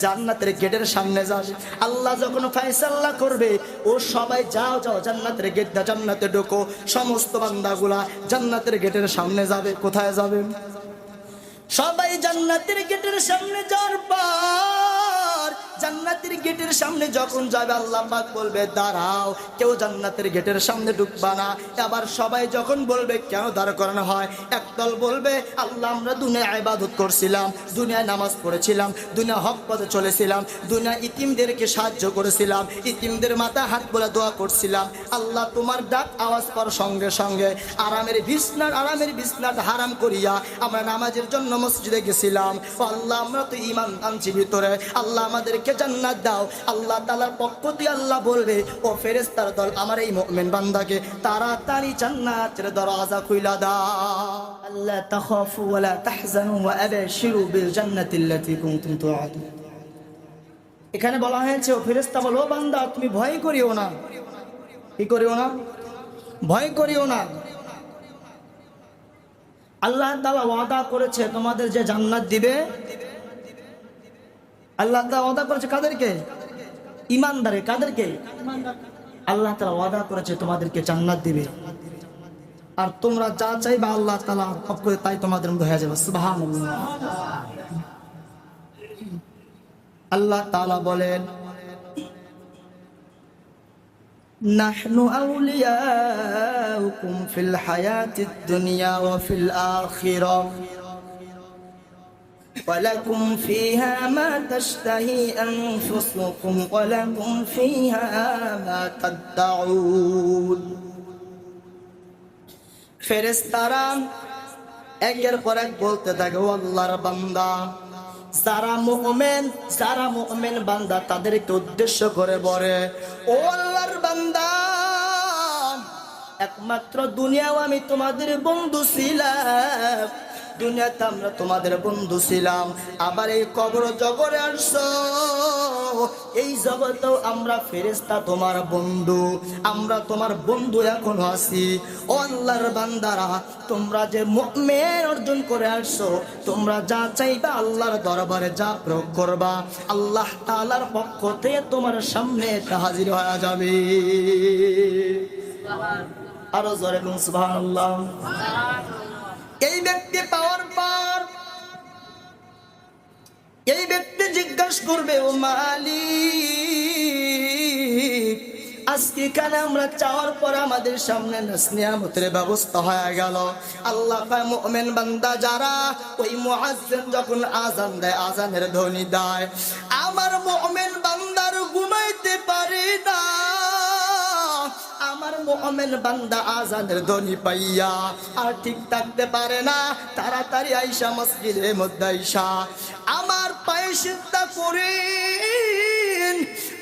জান্নাতের গেটের সামনে যাবে। আল্লাহ যখন ফয়সালা করবে, ও সবাই যাও যাও জান্নাতের গেট দা, জান্নাতে ঢোকো। সমস্ত বান্দাগুলা জান্নাতের গেটের সামনে যাবে। কোথায় যাবে? সবাই জান্নাতের গেটের সামনে যাওয়ার পর, জান্নাতের গেটের সামনে যখন যাবে, আল্লাহ পাক বলবে দাঁড়াও, কেউ জান্নাতের গেটের সামনে ঢুকবা না। আবার সবাই যখন বলবে কেন দাঁড় করানো হয়, একদল বলবে আল্লাহ আমরা দুনিয়ায় ইবাদত করছিলাম, দুনিয়ায় নামাজ পড়েছিলাম, দুনিয়া হক পথে চলেছিলাম, দুনিয়া ইতিমদেরকে সাহায্য করেছিলাম, ইতিমদের মাথা হাত বলে দোয়া করছিলাম। আল্লাহ তোমার ডাক আওয়াজ পাওয়ার সঙ্গে সঙ্গে আরামের বিছনাটা হারাম করিয়া আমরা নামাজের জন্য মসজিদে গেছিলাম। আল্লাহ আমরা তো ঈমান আনছি ভিতরে, আল্লাহ আমাদেরকে জান্নাত দাও। আল্লাহ তাআলার পক্ষ থেকে আল্লাহ বলবে, ও ফেরেশতার দল, আমার এই মুমিন বান্দাকে তাড়াতাড়ি জান্নাতের দরজা খুইলা দাও। আল্লাহ তাখাফু ওয়া লা তাহজানু ওয়া আবশিরু বিল জান্নাতি আল্লাতী কুনতুম তুআদুন। এখানে বলা হয়েছে, ও ফেরেশতা বলো, ও বান্দা তুমি ভয় করিও না। কি করিও না? ভয় করিও না। আল্লাহ তাআলা ওয়াদা করেছে তোমাদের যে জান্নাত দিবে। আল্লাহ তাআলা ওয়াদা করেছে কাদেরকে? ঈমানদারে। কাদেরকে? আল্লাহ তাআলা ওয়াদা করেছে তোমাদেরকে জান্নাত দিবে। আর তোমরা যা চাইবা আল্লাহ তাআলা পক্ষ থেকে তাই তোমাদের মধ্যে হয়ে যাবে। সুবহানাল্লাহ। আল্লাহ তাআলা বলেন, নাহনু আউলিয়াউকুম ফিল হায়াতিদ দুনিয়া ওয়া ফিল আখিরাহ ওয়ালাকুম ফিহা মা তাশতাহি আনফুসুকুম ওয়ালাকুম ফিহা মা তাদউন। ফেরেশতারা একের পর এক বলতে থাকে, ও আল্লাহর বান্দা, যারা মুমিন বান্দা তাদেরকে উদ্দেশ্য করে বলে, ও আল্লাহর বান্দা, একমাত্র দুনিয়াও আমি তোমাদের বন্ধু ছিলাম, দুনিয়াতে আমরা তোমাদের বন্ধু ছিলাম, আবার এই কবর জগতে আসছো, এই জগতেও আমরা ফেরেশতা তোমার বন্ধু, আমরা তোমার বন্ধু এখনো আছি। ও আল্লাহর বান্দারা, তোমরা যে মুমিন অর্জন করে আসছো, তোমরা যা চাইবা আল্লাহর দরবারে যা প্রয়োগ করবা, আল্লাহ তাআলার পক্ষ থেকে তোমার সামনে তা হাজির হয়ে যাবে। আরো জোরে বলুন সুবহানাল্লাহ। এই ব্যক্তি পাওয়ার পর এই ব্যক্তি জিজ্ঞাসা করবে, ও মালিক, আজকে কেন আমরা চাওয়ার পর আমাদের সামনে নিয়ামতের ব্যবস্থা হয়ে গেল? আল্লাহ পাক মুমিন বান্দা যারা, ওই মুয়াজ্জিন যখন আযান দেয়, আযানের ধ্বনি দেয়, আমার মুমিন বান্দার ঘুমাইতে পারে না। আমার মুমিন বান্দা আযানের ধ্বনি পাইয়া আর ঠিক থাকতে পারে না, তাড়াতাড়ি আইসা মসজিদের মধ্যে আইসা আমার পায়ে সিজদা করেন।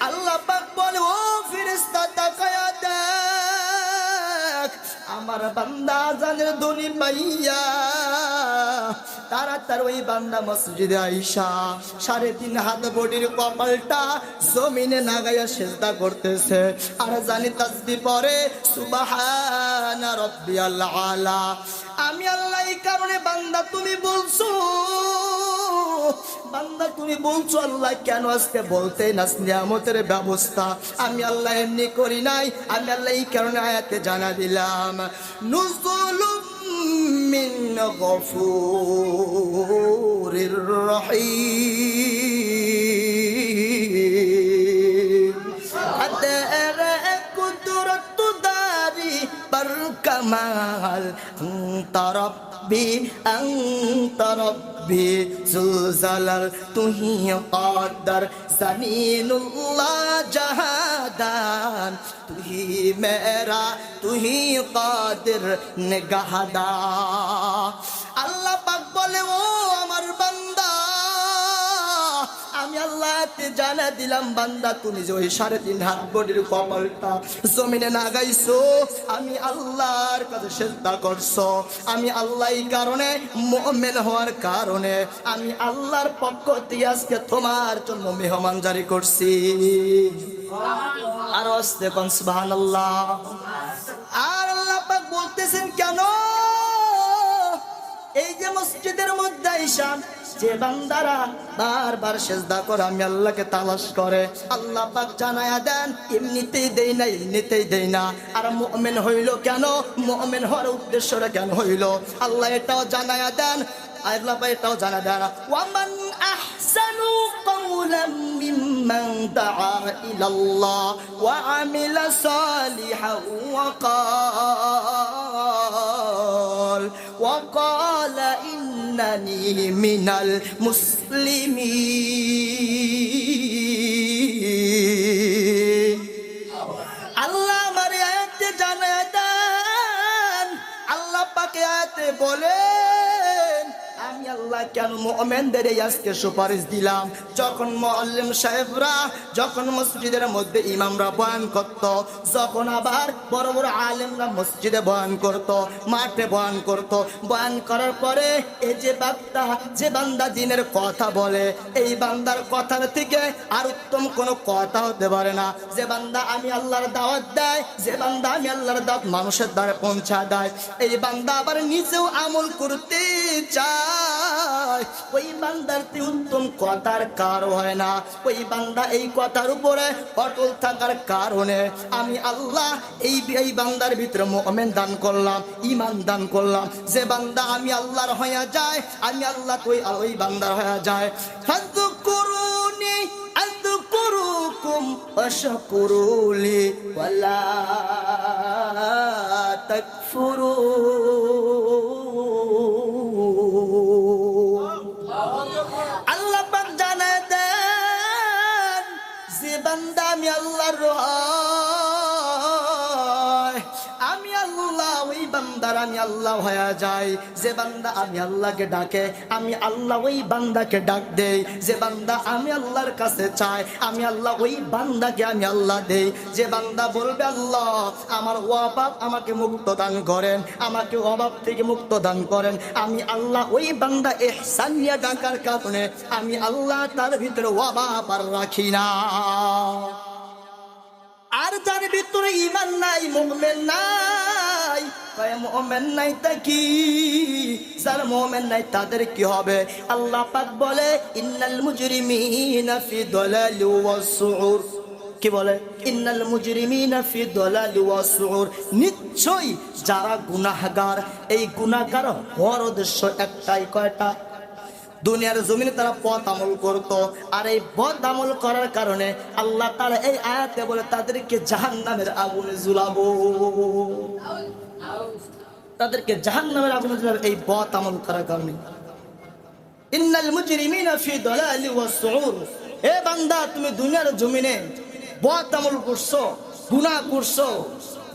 আল্লাহ পাক বলে, ও ফেরেশতা তাকায়া দেখ, আমার বান্দা আযানের ধ্বনি পাইয়া তাড়াতাড়ি ওই বান্দা মসজিদে আইসা 3.5 হাত বডির কপালটা জমিনে নাগাইয়া সিজদা করতেছে আর জানি তাসবিহ পড়ে, সুবহানা রাব্বিয়াল আলা। আমি আল্লাহ এই কারণে, বান্দা তুমি বলছো আল্লাহ কেন আজকে বলতে না নিয়ামতের ব্যবস্থা, আমি আল্লাহ এমনি করি নাই, আমি আল্লাহ এই কারণে আয়াতে জানা দিলাম, নুজুলুম মিন গফুরির রহিম। আদারা কুদরত দারি বার কামাল, আনতা রব্বি জুলজালাল, তুহি কাদার জামিনুল্লাহ জাহাদান, তুহি মেরা তুহি কাদির নিগাহদা। আল্লাহ পাক বলে, ও আমার বান্দা, আমি আল্লাহ জানা দিলাম, বান্দা তুমি যে ওই 3.5 হাত বডির কপালটা জমিনে লাগাইছো, আমি আল্লাহর কাছে সিজদা করছো, আমি আল্লাহ এই কারণে মুমিন হওয়ার কারণে আমি আল্লাহর পক্ষ থেকে আজকে তোমার জন্য মেহমান জারি করছি। আর আস্তে কোন সুবহানাল্লাহ। আর আল্লাহ পাক বলতেছেন, কেন এই যে মসজিদের মধ্যে আইসা যে বান্দারা বারবার সিজদা করে আমি আল্লাহকে তালাশ করে, আল্লাহ পাক জানায়া দেন এমনিতেই দেই না, এমনিতেই দেই না। আর মুমিন হইল কেন, মুমিন হওয়ার উদ্দেশ্যটা কেন হইল, আল্লাহ এটাও জানায়া দেন। আল্লাহ পাক এটাও জানা দেন, ওয়ামান আহসানু কাওলাম মিম্মান দাআ ইলাল্লাহ ওয়া আমিলা সালিহান ওয়া ক্বালা ইন্নানি মিনাল মুসলিমিন। আল্লাহ আমার আয়াতে জানায়া দেন, আল্লাহ পাক আয়াতে বলেন আমি আল্লাহ কেন মুমিনদের আজকে সুপারিশ দিলাম। যখন মুআল্লিম সাহেবরা, যখন মসজিদের মধ্যে ইমামরা বয়ান করত, যখন আবার বড় বড় আলেমরা মসজিদে বয়ান করত, মাঠে বয়ান করত, বয়ান করার পরে এই যে বান্দা দিনের কথা বলে, এই বান্দার কথার থেকে আর উত্তম কোনো কথা হতে পারে না। যে বান্দা আমি আল্লাহর দাওয়াত দেয়, যে বান্দা আমি আল্লাহর দাওয়াত মানুষের দ্বারা পৌঁছা দেয়, এই বান্দা আবার নিজেও আমল করতে চায়, ওই বান্দার উত্তম কথার কারো হয় না। ওই বান্দা এই কথার উপরে অটল থাকার কারণে আমি আল্লাহ এই বান্দার ভিতরে মুমিন দান করলাম, ঈমান দান করলাম। যে বান্দা আমি আল্লাহর হয়ে যায়, আমি আল্লাহ ওই বান্দার হয়ে যায়। ফাযকুরুনি আযকুরুকুম ওয়াশকুরুলি ওয়ালা তাকফুরুন। আল্লাহ পাক জানায় দেন যে বান্দা আমি আল্লাহর হয়, আমি আল্লাহ ওই বান্দার আমি আল্লাহ হয়ে যাই। যে বান্দা আমি আল্লাহকে ডাকে, আমি আল্লাহ ওই বান্দাকে ডাক দেই। যে বান্দা আমি আল্লাহর কাছে চাই, আমি আল্লাহ ওই বান্দাকে আমি আল্লাহ দেই। যে বান্দা বলবে আল্লাহ আমার অভাব আমাকে মুক্ত দান করেন, আমাকে অভাব থেকে মুক্ত দান করেন, আমি আল্লাহ ওই বান্দা ইহসান নিয়ে ডাকার কারণে আমি আল্লাহ তার ভিতরে অভাব আর রাখি না। আর যার ভিতরে ঈমান নাই, মুমিন নাই, মুমিন নাই তা কি, যারা মুমিন নাই তাদের কি হবে? আল্লাহ পাক বলে ইন্নাল মুজরিমিনা ফি দালালি ওয়াস সুউর। কি বলে? ইন্নাল মুজরিমিনা ফি দালালি ওয়াস সুউর। নিশ্চয়ই যারা গুনাহগার, এই গুনাহগার হওয়ার উদ্দেশ্য একটাই, কয়টা? দুনিয়ার জমিনে তারা পথ আমল করত, আর এই পথ আমল করার কারণে আল্লাহ তাআলা এই আয়াতে বলে তাদেরকে জাহান্নামের আগুনে ঝুলাবো, তাদেরকে জাহান্নামের আগুনে ঝুলাবো এই পথ আমল করার কারণে। ইন্নাল মুজরিমিনা ফি দালালি ওয়াস সুউর। এ বান্দা তুমি দুনিয়ার জমিনে পথ আমল করছো, গুনাহ করছো,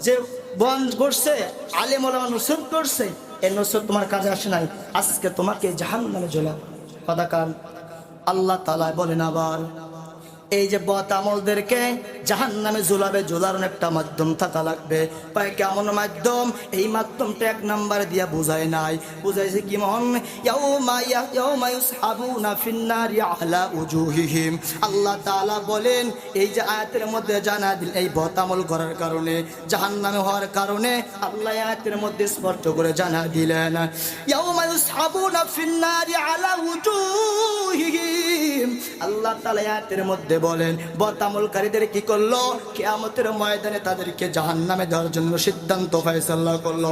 যে বন করছে আলেম ওলামা নসিহত করছে, এই নসিহত তোমার কাজে আসে নাই, আজকে তোমাকে জাহান্নামে ঝুলাবো। কদাকাল আল্লাহ তাআলা বলেন আবার এই যে বদ আমলদেরকে জাহান্নামে ঝুলাবে, ঝুলানোর একটা মাধ্যম থাকা লাগবে। পায় কেমন মাধ্যম? এই মাধ্যমটা এক নাম্বার দিয়া বুঝায় নাই, বুঝাইছে কি মন? ইয়াউমা ইউসহাবুনা ফিন্নারি আলা উজুহিহিম। আল্লাহ তাআলা বলেন এই যে আয়াতের মধ্যে জানা দিল এই বদ আমল করার কারণে জাহান্নামে হওয়ার কারণে আল্লাহ আয়াতের মধ্যে স্পষ্ট করে জানা দিলেন ইয়াউমা ইউসহাবুনা ফিন্নারি আলা উজুহিহিম। আল্লাহ তাআলা আয়াতের মধ্যে বলেন বদ আমলকারীদের কি করলো? কিয়ামতের ময়দানে তাদেরকে জাহান্নামে দেওয়ার জন্য সিদ্ধান্ত ফয়সালা করলো।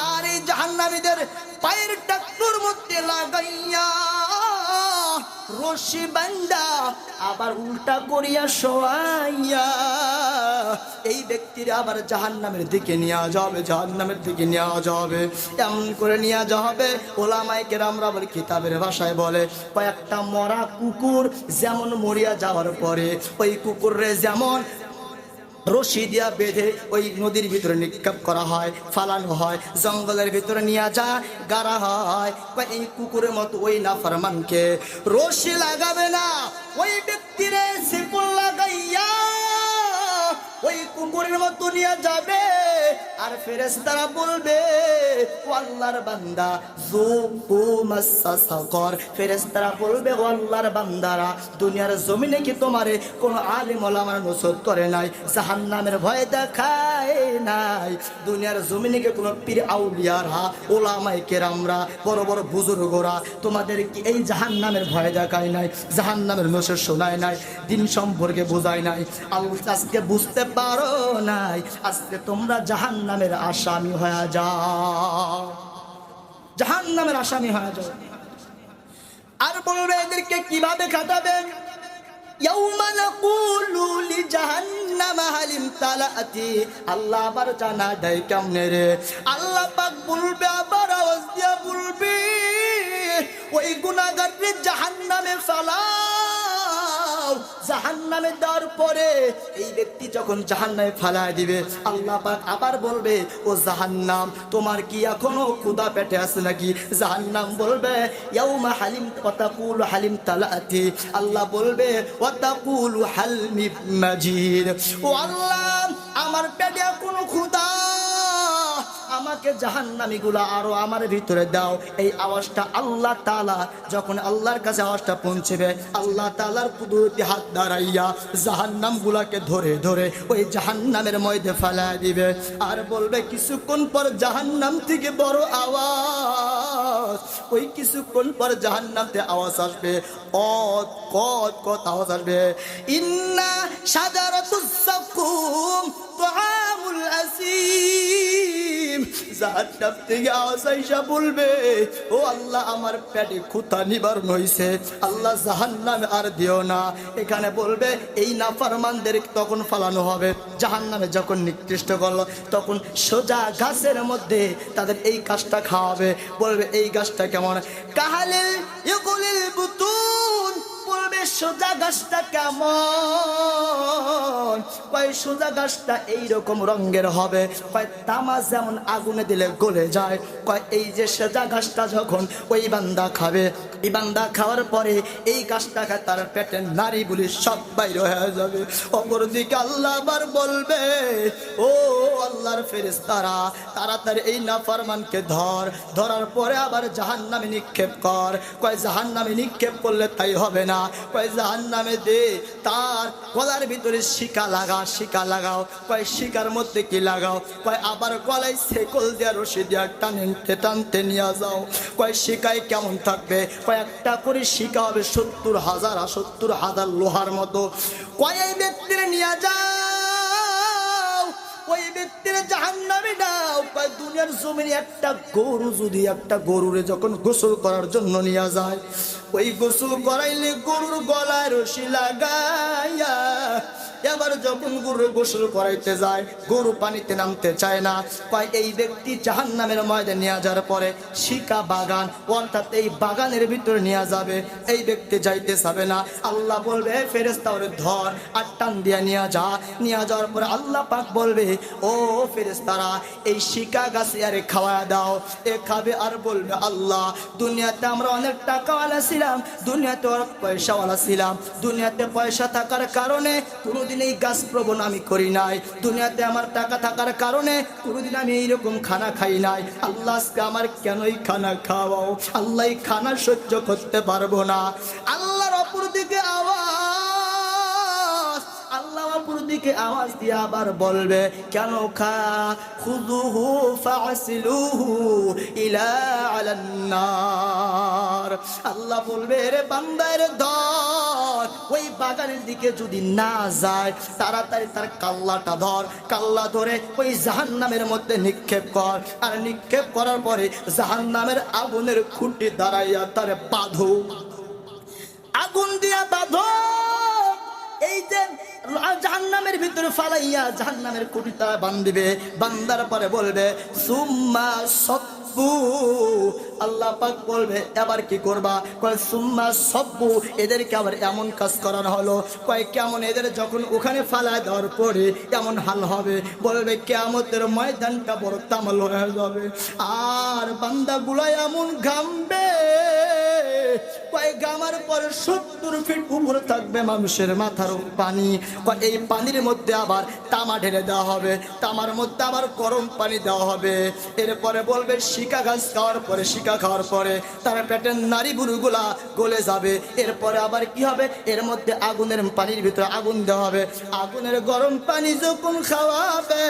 আর এই জাহান্নামীদের পায়ের টাকুর মধ্যে লাগাইয়া রশি বান্ধা আবার উল্টা করিয়া শোয়াইয়া এই ব্যক্তির আবার জাহান্নামের দিকে নিয়ে যাবে, জাহান্নামের দিকে নিয়ে যাবে। এমন করে নিয়ে যাওয়া হবে, ওলামায়ে কেরামরা বলে, কিতাবের ভাষায় বলে, কয়েকটা মরা কুকুর যেমন মরিয়া যাওয়ার পরে ওই কুকুররে যেমন রশি দিয়া বেঁধে ওই নদীর ভিতরে নিক্ষেপ করা হয়, ফালানো হয়, জঙ্গলের ভিতরে নিয়ে যা গাড়া হয়, এই কুকুরের মতো ওই নাফরমানকে রশি লাগাবে না, ওই ব্যক্তিরে শিকল লাগাইয়া ওই কুকুরের মতো নিয়ে যাবে। আর ফেরেশতারা বলবে ও আল্লাহর বান্দা যুকু মাসসা সাকর। ফেরেশতারা বলবে ও আল্লাহর বান্দারা দুনিয়ার জমিনে কি তোমারে কোন আলেম ওলামার নসরত করে নাই, জাহান্নামের ভয় দেখায় নাই? দুনিয়ার জমিনে কি কোন পীর আউলিয়ারা ওলামায়ে কেরামরা বড় বড় বুজুর্গরা তোমাদের কি এই জাহান্নামের ভয় দেখায় নাই, জাহান্নামের নসরত শোনায় নাই, দিন সম্পর্কে বোঝায় নাই? আজকে বুঝতে পারো নাই, আজকে তোমরা জাহান্নামের আসামি হয়ে যাও, জাহান্নামের আসামি হয়ে যাও। আর বলবে এদেরকে কিভাবে কাটাবেন? ইয়াউমা নাকুলু লিজাহান্নামা হালিম তালাতি। আল্লাহ আবার জানা দেয় কেমনে রে? আল্লাহ পাক বলবে, আবার আওয়াজ দিয়া বলবে, ওই গুনাহগারকে জাহান্নামে ফালাও। জাহান্নামে দেওয়ার পরে এই ব্যক্তি যখন জাহান্নামে ফালায় দিবে, আল্লাহ পাক আবার বলবে, ও জাহান্নাম তোমার কি এখনো ক্ষুধা পেটে আছে নাকি? জাহান্নাম বলবে, ইয়াউমা হালিম ওয়াতাকুলু হালিম তালাতি। আল্লাহ বলবে, ওয়াতাকুলু হাল মিন মাজিদ। ও আল্লাহ আমার পেটে এখনো ক্ষুধা, আমাকে জাহান্নামীগুলা আরো আমার ভিতরে দাও। এই আওয়াজটা আল্লাহ তাআলা যখন আল্লাহর কাছে আওয়াজটা পৌঁছবে, আল্লাহ তাআলার কুদরতি হাত দাঁড়াইয়া জাহান্নামগুলাকে ধরে ধরে ওই জাহান্নামের মধ্যে ফেলায় দিবে। আর বলবে, কিছুক্ষণ পর জাহান্নাম থেকে বড় আওয়াজ, ওই কিছুক্ষণ পর জাহান্নাম থেকে আওয়াজ আসবে, কত কত কত আওয়াজ আসবে, ইন্না শাজারাতুস সাকুম তুআমুল আসিম। জাহান্নাম থেকে আওয়াজ আইসা বলবে, ও আল্লাহ আমার পেটে ক্ষুধা নিবারণ হইছে, আল্লাহ জাহান্নামে আর দিও না। এখানে বলবে এই নাফরমানদের তখন ফালানো হবে। জাহান্নামে যখন নিকৃষ্ট করলো তখন সোজা গাছের মধ্যে তাদের এই গাছটা খাওয়াবে। বলবে এই গাছটা কেমন? কাহালিল ইউকুলিল বুতুন। বলবে সোজা গাছটা কেমন? কয় সোজা গাছটা এইরকম রঙের হবে, কয় তামা যেমন আগুনে দিলে গলে যায়। কয় এই যে সোজা গাছটা যখন ওই বান্দা খাবে, এই বান্দা খাওয়ার পরে এই গাছটা খায় তার পেটের নারী বলি সব বাইরে হয়ে যাবে। অপরদিকে আল্লাহ আবার বলবে, ও আল্লাহর ফেরেশতারা তাড়াতাড়ি এই নাফরমানকে ধরার পরে আবার জাহান্নামে নিক্ষেপ কর। কয় জাহান্নামে নিক্ষেপ করলে তাই হবে না, কয় জাহান্নামে দে তার গলার ভিতরে শিকা লাগাও। কয় শিকার মধ্যে কি লাগাও? কয় আবার গলায় শেকল দিয়া রশি দিয়া টানতে নিয়ে যাও। কয় শিকায় কেমন থাকবে? কয়েকটা করে শিকা হবে 70,000 লোহার মতো। কয় এই ব্যক্তির নিয়ে যাও, ওই ব্যক্তির জাহান্নামে দাও। কয় দুনিয়ার জমিনে একটা গরু যদি একটা গরুরে যখন গোসল করার জন্য নিয়ে যায়, ওই গোসল করাইলে গরুর গলায় রশি লাগাইয়া এবার যখন গরু গোসল করাইতে যায় গরু পানিতে নামতে চায় না। কয় এই ব্যক্তি জাহান্নামের ময়দানে নিয়ে যাওয়ার পরে শিকা বাগান, অর্থাৎ এই বাগানের ভিতরে নিয়ে যাবে, এই ব্যক্তি যাইতে চাবে না। আল্লাহ বলবে ফেরেশতা ওরে ধর আর টান দিয়া নিয়ে যাওয়ার পরে আল্লাহ পাক বলবে, ও ফেরেশতারা এই শিকা গাছে আরে খাওয়া দাও। এ খাবে আর বলবে, আল্লাহ দুনিয়াতে আমরা অনেক টাকাওয়ালা ছিলাম, দুনিয়াতে অনেক পয়সাওয়ালা ছিলাম, দুনিয়াতে পয়সা থাকার কারণে কোনোদিন এই গাছ প্রবণ আমি করি নাই, দুনিয়াতে আমার টাকা থাকার কারণে কোনোদিন আমি এইরকম খানা খাই নাই। আল্লাহ আজকে আমার কেনই খানা খাওয়াও? আল্লাহ খানা সহ্য করতে পারবো না। আল্লাহর অপর দিকে আওয়াজ দিয়ে আবার বলবে, কেন খা? খুযুহু ফাসিলুহু ইলা আলান নার। আল্লাহ বলবে, রে বান্দার ধর, ওই বাগানের দিকে যদি না যায় তাড়াতাড়ি তার কাল্লা ধরে ওই জাহান্নামের মধ্যে নিক্ষেপ কর। আর নিক্ষেপ করার পরে জাহান্নামের আগুনের খুঁটি দাঁড়াইয়া তার বাঁধো, আগুন দিয়া বাঁধো। এই যে জাহান্নামের ভিতরে ফালাইয়া জাহান্নামের খুঁটি তারা বান্ধিবে, বান্দার পরে বলবে সুম্মা সব্বু। আল্লাহ পাক বলবে এবার কি করবা? কয় সুম্মা সব্বু, এদেরকে আবার এমন কাজ করানো হলো। কয় কেমন? এদের যখন ওখানে ফালায় দেওয়ার পরে এমন হাল হবে, বলবে কিয়ামতের ময়দানটা বড় তামাল হয়ে যাবে। আর বান্দাগুলো এমন ঘামবে, কয় গামার পরে 70 ফিট উপরে থাকবে মানুষের মাথার পানি। এই পানির মধ্যে আবার তামা ঢেলে দেওয়া হবে, তামার মধ্যে আবার গরম পানি দেওয়া হবে। এরপরে বলবে শিকা ঘাস খাওয়ার পরে, শিকা খাওয়ার পরে তার পেটের নাড়ি বুড়ুগুলা গলে যাবে। এরপরে আবার কি হবে, এর মধ্যে আগুনের পানির ভিতরে আগুন দেওয়া হবে। আগুনের গরম পানি যখন খাওয়াবে,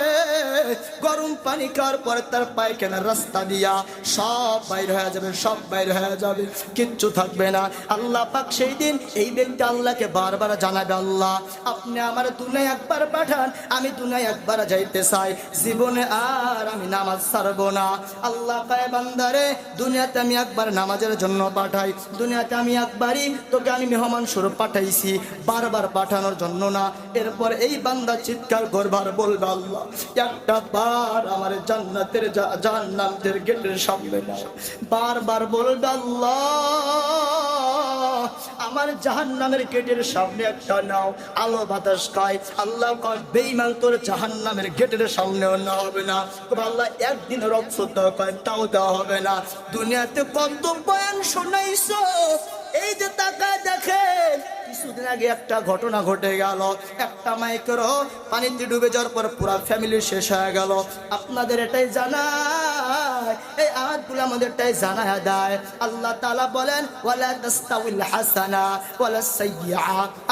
গরম পানি খাওয়ার পরে তার পায়খানার রাস্তা দিয়া সব বাইর হয়ে যাবে, সব বাইর হয়ে যাবে, কিচ্ছু থাকবে না। আল্লাহ পাক সেই দিন এই ব্যক্তি আল্লাহকে বারবার জানাবে, আল্লাহ আপনি আমার দুনিয়ায় একবার পাঠান, আমি দুনিয়ায় একবার যাইতে চাই, জীবনে আর আমি নামাজ ছাড়বো না। আল্লাহ পায় বান্দারে দুনিয়াতে আমি একবার নামাজের জন্য পাঠাই, দুনিয়াতে আমি একবারই তোকে আমি মেহমান স্বরূপ পাঠাইছি, বারবার পাঠানোর জন্য না। এরপর এই বান্দা চিৎকার করবার বলবে, আল্লাহ একটা বার আমার জান্নাতের জাহান্নামের গেটের সামনে নাও। বারবার বলবে, আল্লাহ আমার জাহান্নামের গেটের সামনে একটা নাও। আলো বাতাস খায়, আল্লাহ কয় বেঈমান তোর জাহান্নামের গেটের সামনেও না হবে না। আল্লাহ একদিন রক্ত কয় তাও দেওয়া হবে না। দুনিয়াতে কত বয়ান শোনাইছো, এই যে তাকায় দেখেন কিছুদিন আগে একটা ঘটনা ঘটে গেল। একটা মাইক্রো পানিতে ডুবে যাওয়ার পর পুরো ফ্যামিলি শেষ হয়ে গেল। আপনাদের এটাই জানা, এই আয়াতগুলো আমাদের এটাই জানা দেয়। আল্লাহ তাআলা বলেন ওয়ালা তাস্তাউল হাসানা ওয়ালা সাইয়্যা।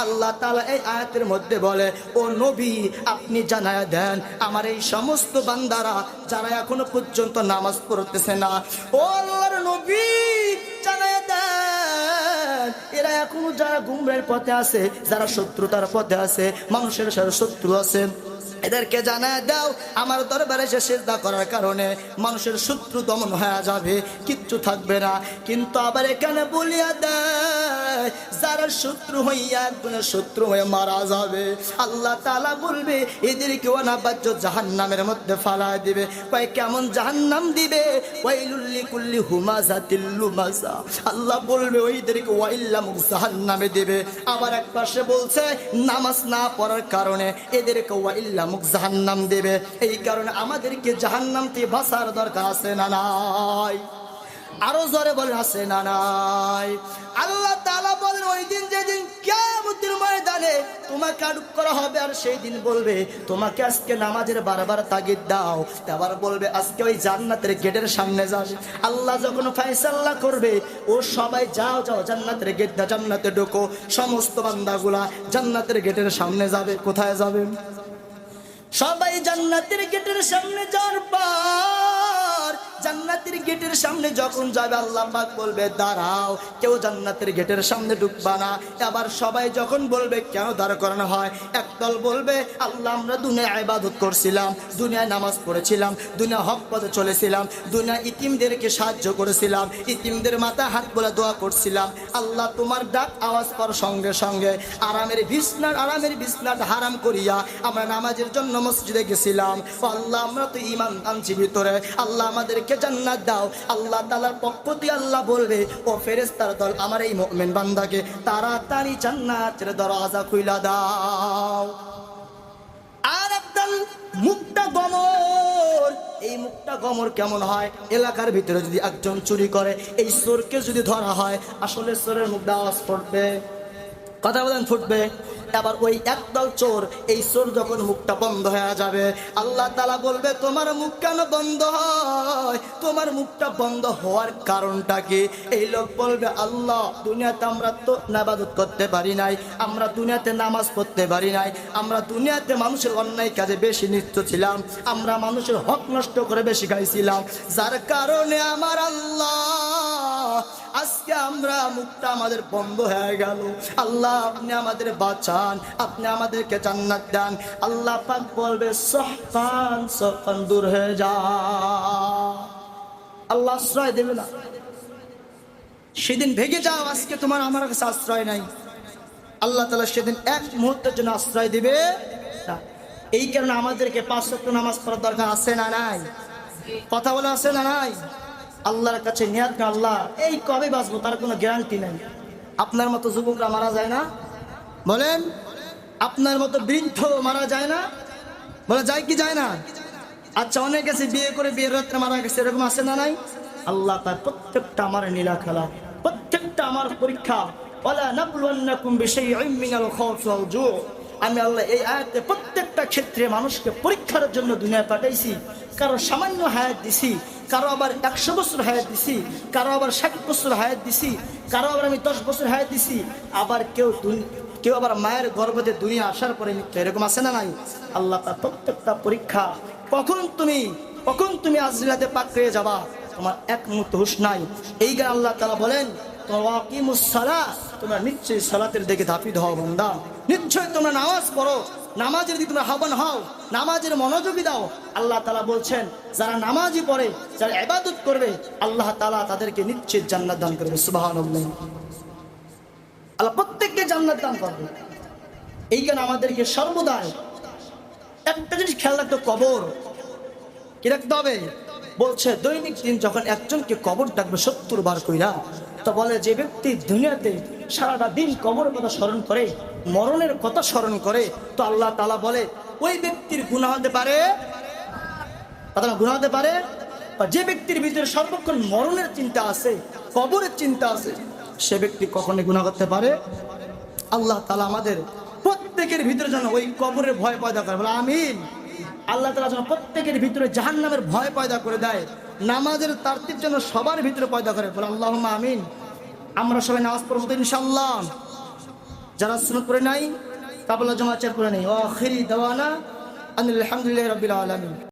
আল্লাহ তাআলা এই আয়াতের মধ্যে বলে, ও নবী আপনি জানায়া দেন আমার এই সমস্ত বান্দারা যারা এখনো পর্যন্ত নামাজ পড়তেছে না, ও আল্লাহর নবী জানায়া দেন এরা এখনো যারা গুমরাহের পথে আছে, যারা শত্রুতার পথে আছে, মানুষের সাথে শত্রু আছে, এদেরকে জানায় দাও আমার দরবারে এসে সিজদা করার কারণে মানুষের শত্রু দমন হয়ে যাবে, কিচ্ছু থাকবে না। কিন্তু আবার এখানে বলিয়া দেয় যারা শত্রু হইয়া একজনের শত্রু হয়ে মারা যাবে, আল্লাহ তাআলা বলবে এদেরকে অনাবাজ্য জাহান্নামের মধ্যে ফালায় দিবে। কয় কেমন জাহান্নাম দিবে, ওয়াইলুল লিকুল্লি হুমাযাতিল লুমাযা। আল্লাহ বলবে ওইদেরকে ওয়াইল্লামুক জাহান্নামে দিবে। আবার এক পাশে বলছে নামাজ না পড়ার কারণে এদেরকে ওয়াইল্লাম জাহান্নাম দেবে। এই কারণে আমাদেরকে জাহান্নাম থেকে বাঁচার দরকার আছে না নাই? আরো জোরে বলেন আছে না নাই? আল্লাহ তাআলা বলেন ওই দিন যেদিন কিয়ামতের ময়দানে তোমাকে আটক করা হবে, আর সেই দিন বলবে তোমাকে আজকে নামাজের বারবার তাগিদ দাও, আবার বলবে আজকে ওই জান্নাতের গেটের সামনে যাবে। আল্লাহ যখন ফয়সালা করবে ও সবাই যাও যাও জান্নাতের গেট দাও, জান্নাতে ঢোকো। সমস্ত বান্দাগুলা জান্নাতের গেটের সামনে যাবে। কোথায় যাবে? সবাই জান্নাতের গেটের সামনে যাওয়ার পর জান্নাতের গেটের সামনে যখন যাবে আল্লাহ পাক বলবে দাঁড়াও, কেউ জান্নাতের গেটের সামনে ঢুকবা না। আবার সবাই যখন বলবে কেন দাঁড় করানো হয়, একদল বলবে আল্লাহ আমরা দুনিয়ায় ইবাদত করছিলাম, দুনিয়ায় নামাজ পড়েছিলাম, দুনিয়া হক পথে চলেছিলাম, দুনিয়া ইতিমদেরকে সাহায্য করেছিলাম, ইতিমদের মাথায় হাত বলে দোয়া করছিলাম। আল্লাহ তোমার ডাক আওয়াজ পাওয়ার সঙ্গে সঙ্গে আরামের বিছনাটা হারাম করিয়া আমরা নামাজের জন্য মসজিদে গেছিলাম। আল্লাহ আমরা তো ঈমান আনছি ভিতরে, আল্লাহ আমাদেরকে জান্নাত দাও। আল্লাহ তাআলার পক্ষ থেকে আল্লাহ বলবে ও ফেরেশতার দল আমার এই মুমিন বান্দাকে তাড়াতাড়ি জান্নাতের দরজা খুইলা দাও। আর একদল মুক্তা গমর, এই মুক্তা গমর কেমন হয়, এলাকার ভিতরে যদি একজন চুরি করে এই চোরকে যদি ধরা হয়, আসলে চোরের মুখটা আওয়াজ ফুটবে, কথা বলেন ফুটবে। আবার ওই একদল চোর, এই চোর যখন মুখটা বন্ধ হয়ে যাবে আল্লাহ তাআলা বলবে তোমার মুখ কেন বন্ধ হয়, তোমার মুখটা বন্ধ হওয়ার কারণটা কি? এই লোক বলবে আল্লাহ দুনিয়াতে আমরা তো ইবাদত করতে পারি নাই, আমরা দুনিয়াতে নামাজ পড়তে পারি নাই, আমরা দুনিয়াতে মানুষের অন্যায় কাজে বেশি লিপ্ত ছিলাম, আমরা মানুষের হক নষ্ট করে বেশি খাইছিলাম, যার কারণে আমার আল্লাহ আজকে আমরা মুখটা আমাদের বন্ধ হয়ে গেল। আল্লাহ আপনি আমাদের বাঁচান, আপনি আমাদেরকে জান্নাত দেন। আল্লাহ পাক বলবে সহকান সহকান দূর হয়ে যা। আল্লাহ আশ্রয় দেবে না, সেদিন ভেগে যাও, আজকে তোমার আমার কাছে আশ্রয় নাই। আল্লাহ তাআলা সেদিন এক মুহূর্তের জন্য আশ্রয় দিবে না। এই কারণে আমাদেরকে 5 ওয়াক্ত নামাজ পড়ার দরকার আছে না নাই? কথা বলে আছে না নাই? আল্লাহর কাছে নিয়াত না, আল্লাহ এই কবে বাঁচবো তার কোনো গ্যারান্টি নেই। আপনার মতো যুবকরা মারা যায় না? বলেন, আপনার মতো বৃদ্ধ মারা যায় না? বলে যায় কি যায় না? আচ্ছা অনেক আছে বিয়ে করে বিয়ের রাত্রে মারা গেছে, এরকম আছে না নাই? আল্লাহ তার প্রত্যেকটা আমার নীলা খেলা, প্রত্যেকটা প্রত্যেকটা আমার পরীক্ষা। ওয়ালা নাবলুওয়ান্নাকুম বিশাইইম মিনাল খাউফি ওয়াল জু'। আমি আল্লাহ এই আয়াতে প্রত্যেকটা ক্ষেত্রে মানুষকে পরীক্ষার জন্য দুনিয়ায় পাঠাইছি। কারো সামান্য হায়াত দিছি, কারো আবার 100 বছর হায়াত দিছি, কারো আবার 60 বছর হায়াত দিছি, কারো আবার আমি 10 বছর হায়াত দিছি, আবার কেউ আবার মায়ের গর্ভে দুনিয়া আসার পরে মৃত্যু, এরকম আছে না নাই? আল্লাহ তার প্রত্যেকটা পরীক্ষা। কখন তুমি আজরাতে পাকড়ে যাবা তোমার এক মুহূর্ত হুঁশ নাই। এই গান আল্লাহ তাআলা বলেন, ওয়াকিমুস সালাহ, তোমরা নিশ্চয়ই সালাতের দিকে ধাপিত হও বান্দা, নিশ্চয়ই তোমরা নামাজ পড়ো, নামাজের দিকে তোমরা আহ্বান হও, নামাজের মনোযোগী দাও। আল্লাহ তাআলা বলছেন যারা নামাজই পড়ে, যারা ইবাদত করবে, আল্লাহ তাআলা তাদেরকে নিশ্চয়ই জান্নাত দান করবে। সুবহানাল্লাহ। আল্লাহ প্রত্যেককে জান্নাত দান করবে। এই গান আমাদেরকে সর্বদাই একটা জিনিস খেয়াল রাখতে, কবর কি রাখতে হবে? বলছে দৈনিক দিন যখন একজনকে কবর ডাকবে 70 বার কইরা, তো বলে যে ব্যক্তি দুনিয়াতে সারাটা দিন কবরের কথা স্মরণ করে, মরণের কথা স্মরণ করে, তো আল্লাহ তাআলা বলে ওই ব্যক্তির গুনাহ হতে পারে, গুনাহ হতে পারে। যে ব্যক্তির ভিতরে সর্বক্ষণ মরণের চিন্তা আছে, কবরের চিন্তা আছে, সে ব্যক্তি কখনোই গুনাহ করতে পারে। আল্লাহ তাআলা আমাদের প্রত্যেকের ভিতরে যেন ওই কবরের ভয় পয়দা করে, বলে আমিন। আল্লাহ তাআলা যেন প্রত্যেকের ভিতরে জাহান্নামের ভয় পয়দা করে দেয়, নামাজের তারতিব যেন সবার ভিতরে পয়দা করে, বলে আল্লাহুম্মা আমিন। আমরা সবাই নামাজ পড়ব তো ইনশাআল্লাহ। যারা সুন্নাত পড়ে নাই, কাবলা জামাত করে নেই। ওয়া আখিরি দাওয়ানা আলহামদুলিল্লাহি রাব্বিল আলামিন।